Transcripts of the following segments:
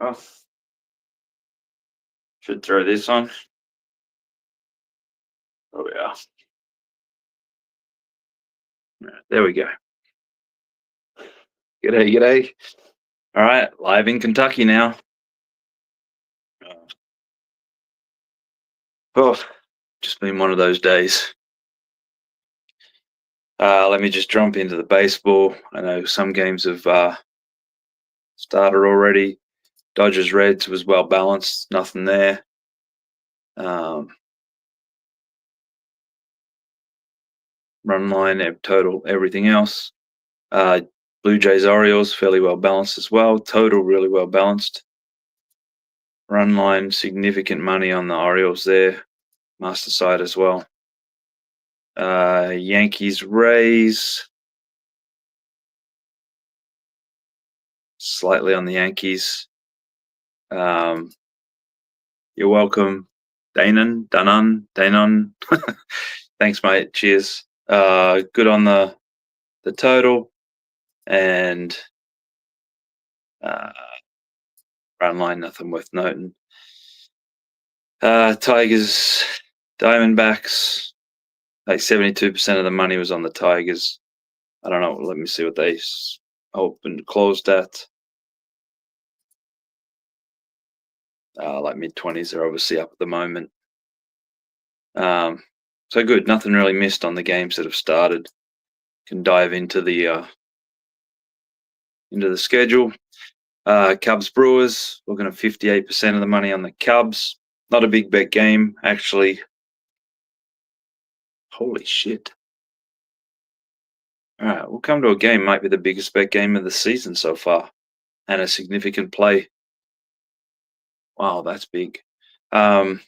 Oh, should throw this on. Oh yeah. Right, there we go. G'day, g'day. All right, live in Kentucky now. Oh, just been one of those days. Let me just jump into the baseball. I know some games have started already. Dodgers Reds was well balanced, nothing there. Run line, total, everything else. Blue Jays Orioles fairly well balanced as well. Total really well balanced. Run line, significant money on the Orioles there. Master side as well. Yankees Rays, slightly on the Yankees. You're welcome, Danon. Thanks, mate. Cheers. Good on the total, and run line, nothing worth noting. Tigers, Diamondbacks, like 72% of the money was on the Tigers. I don't know. Let me see what they opened, closed at. Like mid-20s, they're obviously up at the moment. So good. Nothing really missed on the games that have started. Can dive into the schedule. Cubs Brewers, looking at 58% of the money on the Cubs. Not a big bet game, actually. Holy shit. All right, we'll come to a game, might be the biggest bet game of the season so far, and a significant play. Wow, that's big. 68%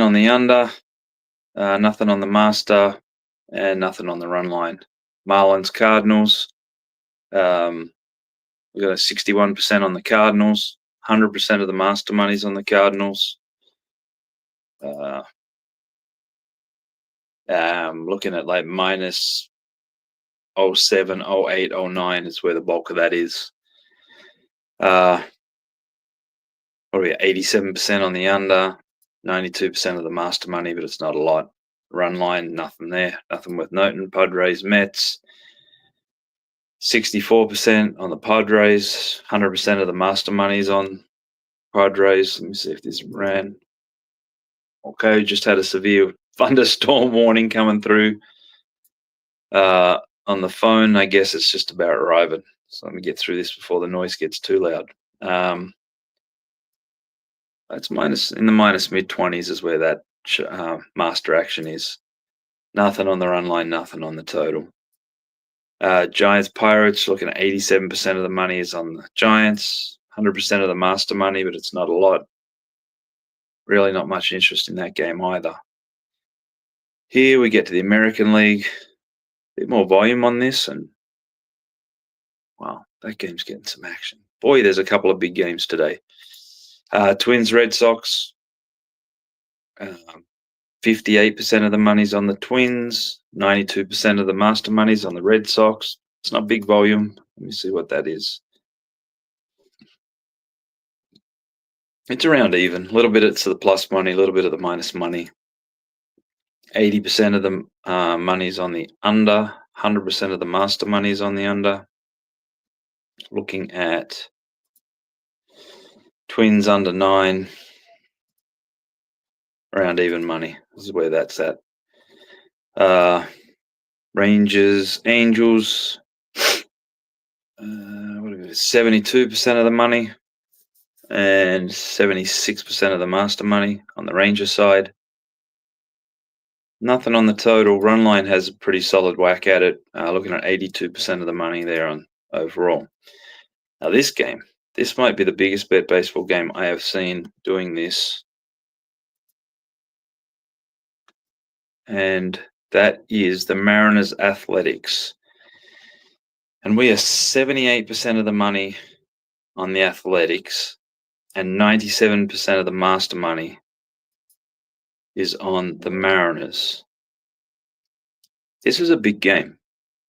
on the under, nothing on the master, and nothing on the run line. Marlins Cardinals, we've got a 61% on the Cardinals, 100% of the master money's on the Cardinals. Looking at like minus 07, 08, 09 is where the bulk of that is. Probably 87% on the under, 92% of the master money, but it's not a lot. Run line, nothing there, nothing worth noting. Padres, Mets, 64% on the Padres, 100% of the master money's on Padres. Let me see if this ran. Okay, just had a severe thunderstorm warning coming through on the phone. I guess it's just about arriving. So let me get through this before the noise gets too loud. It's in the minus mid-20s is where that master action is. Nothing on the run line, nothing on the total. Giants Pirates, looking at 87% of the money is on the Giants, 100% of the master money, but it's not a lot. Really not much interest in that game either. Here we get to the American League. A bit more volume on this, and wow, that game's getting some action. Boy, there's a couple of big games today. Twins Red Sox, 58% of the money's on the Twins, 92% of the master money's on the Red Sox. It's not big volume. Let me see what that is. It's around even. A little bit it's the plus money, a little bit of the minus money. 80% of the money's on the under, 100% of the master money's on the under. Looking at Twins under 9, around even money. This is where that's at. Rangers, Angels, 72% of the money and 76% of the master money on the Ranger side. Nothing on the total. Run line has a pretty solid whack at it, looking at 82% of the money there on overall. Now this game, this might be the biggest bet baseball game I have seen doing this. And that is the Mariners Athletics. And we are 78% of the money on the Athletics, and 97% of the master money is on the Mariners. This is a big game.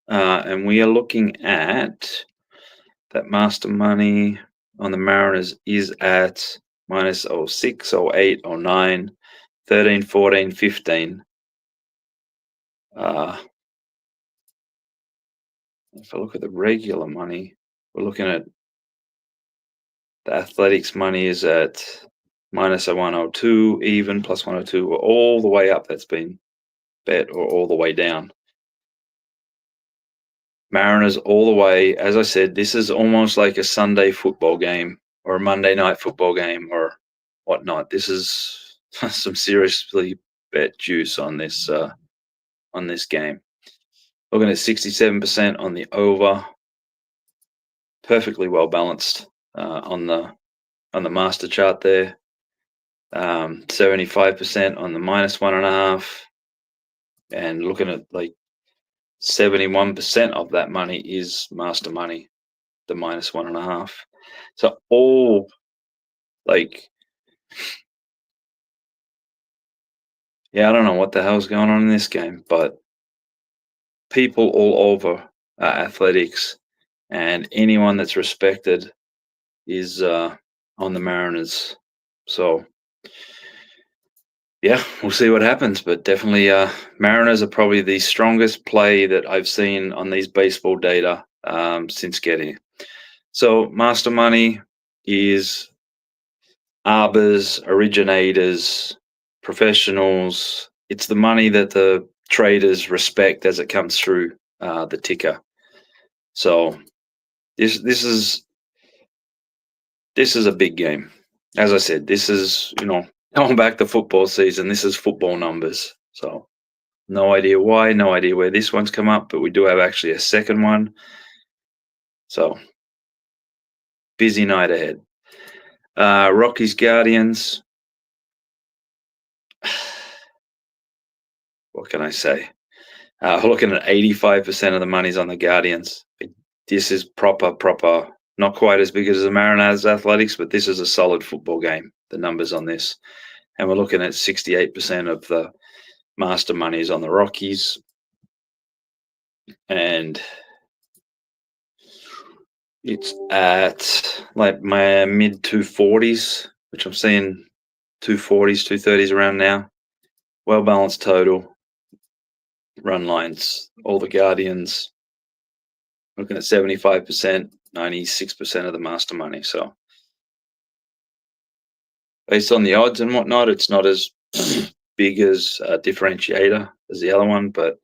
And we are looking at that master money on the Mariners is at minus 06, 08, 09, 13, 14, 15. If I look at the regular money, we're looking at the Athletics money is at minus 102, even plus 102, all the way up. That's been bet, or all the way down. Mariners all the way. As I said, this is almost like a Sunday football game or a Monday night football game or whatnot. This is some seriously bet juice on this game. Looking at 67% on the over, perfectly well balanced on the master chart there. 75% on the minus 1.5, and looking at like 71% of that money is master money, the minus 1.5. So all like, yeah, I don't know what the hell's going on in this game, but people all over athletics and anyone that's respected is on the Mariners. So yeah, we'll see what happens, but definitely Mariners are probably the strongest play that I've seen on these baseball data since getting it. So master money is arbors, originators, professionals. It's the money that the traders respect as it comes through the ticker. So this is a big game. As I said, this is, going back to football season, this is football numbers. So no idea why, no idea where this one's come up, but we do have actually a second one. So busy night ahead. Rockies Guardians. What can I say? Looking at 85% of the money's on the Guardians. This is proper, not quite as big as the Mariners Athletics, but this is a solid football game, the numbers on this. And we're looking at 68% of the master money is on the Rockies. And it's at like my mid 240s, which I'm seeing 240s, 230s around now. Well balanced total. Run lines, all the Guardians. Looking at 75%, 96% of the master money. So based on the odds and whatnot, it's not as big as a differentiator as the other one, but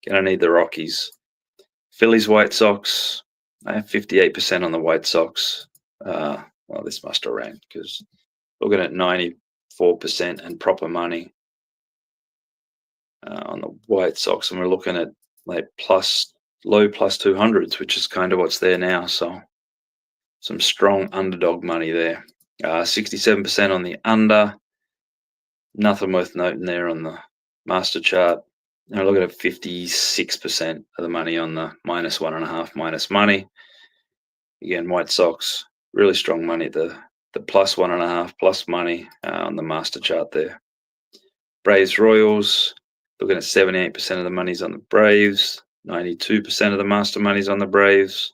gonna need the Rockies. Phillies, White Sox. I have 58% on the White Sox. Well, this must have ran because looking at 94% and proper money on the White Sox, and we're looking at like low plus 200s, which is kind of what's there now. So some strong underdog money there. 67% on the under. Nothing worth noting there on the master chart. Now look at 56% of the money on the minus 1.5 minus money. Again, White Sox, really strong money. The plus 1.5 plus money on the master chart there. Braves Royals, looking at 78% of the money's on the Braves. 92% of the master money's on the Braves.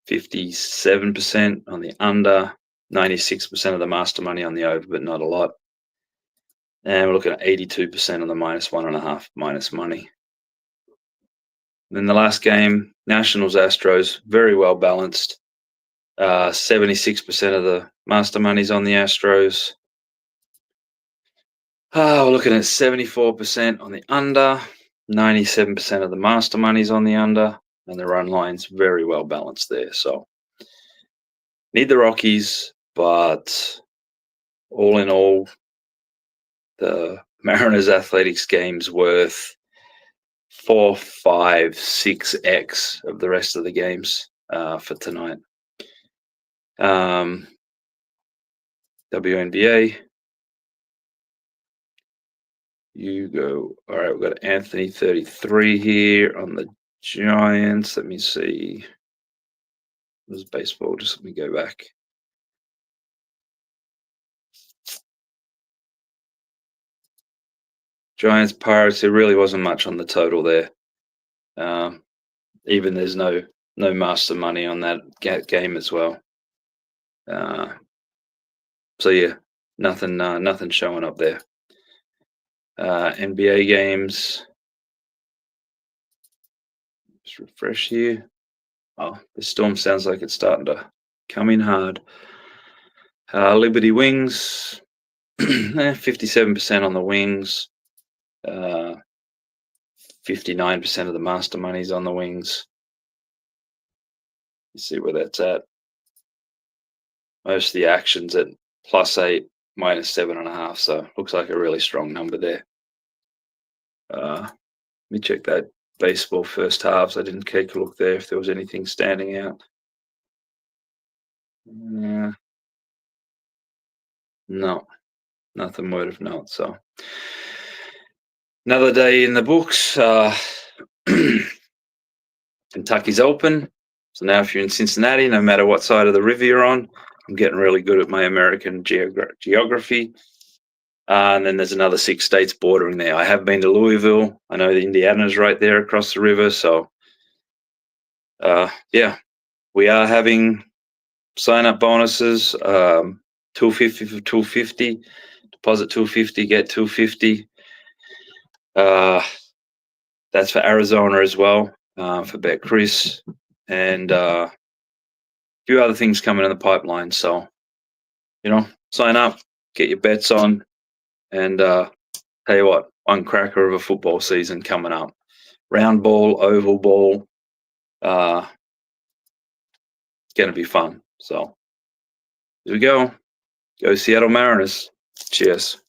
57% on the under, 96% of the master money on the over, but not a lot. And we're looking at 82% on the minus 1.5 minus money. Then the last game, Nationals Astros, very well balanced. 76% of the master money's on the Astros. We're looking at 74% on the under, 97% of the master money's on the under, and the run line's very well balanced there. So need the Rockies, but all in all, the Mariners Athletics game's worth 4, 5, 6x of the rest of the games for tonight. WNBA. You go. All right, we've got Anthony 33 here on the Giants. Let me see. There's baseball. Just let me go back. Giants Pirates. There really wasn't much on the total there. Even there's no master money on that game as well. So yeah, nothing showing up there. NBA games. Just refresh here. Oh, the Storm sounds like it's starting to come in hard. Liberty Wings, 57% on the Wings. 59% of the master money's on the Wings. You see where that's at. Most of the action's at +8, -7.5. So looks like a really strong number there. Let me check that baseball first halves. I didn't take a look there if there was anything standing out. No, nothing word of note. So another day in the books. Kentucky's open. So now if you're in Cincinnati, no matter what side of the river you're on, I'm getting really good at my American geography. And then there's another 6 states bordering there. I have been to Louisville. I know the Indiana's right there across the river. So yeah, we are having sign-up bonuses. $250 for $250. Deposit $250, get $250. That's for Arizona as well, for BetCris, and a few other things coming in the pipeline. So, sign up, get your bets on, and tell you what, one cracker of a football season coming up. Round ball, oval ball, it's going to be fun. So, here we go. Go Seattle Mariners. Cheers.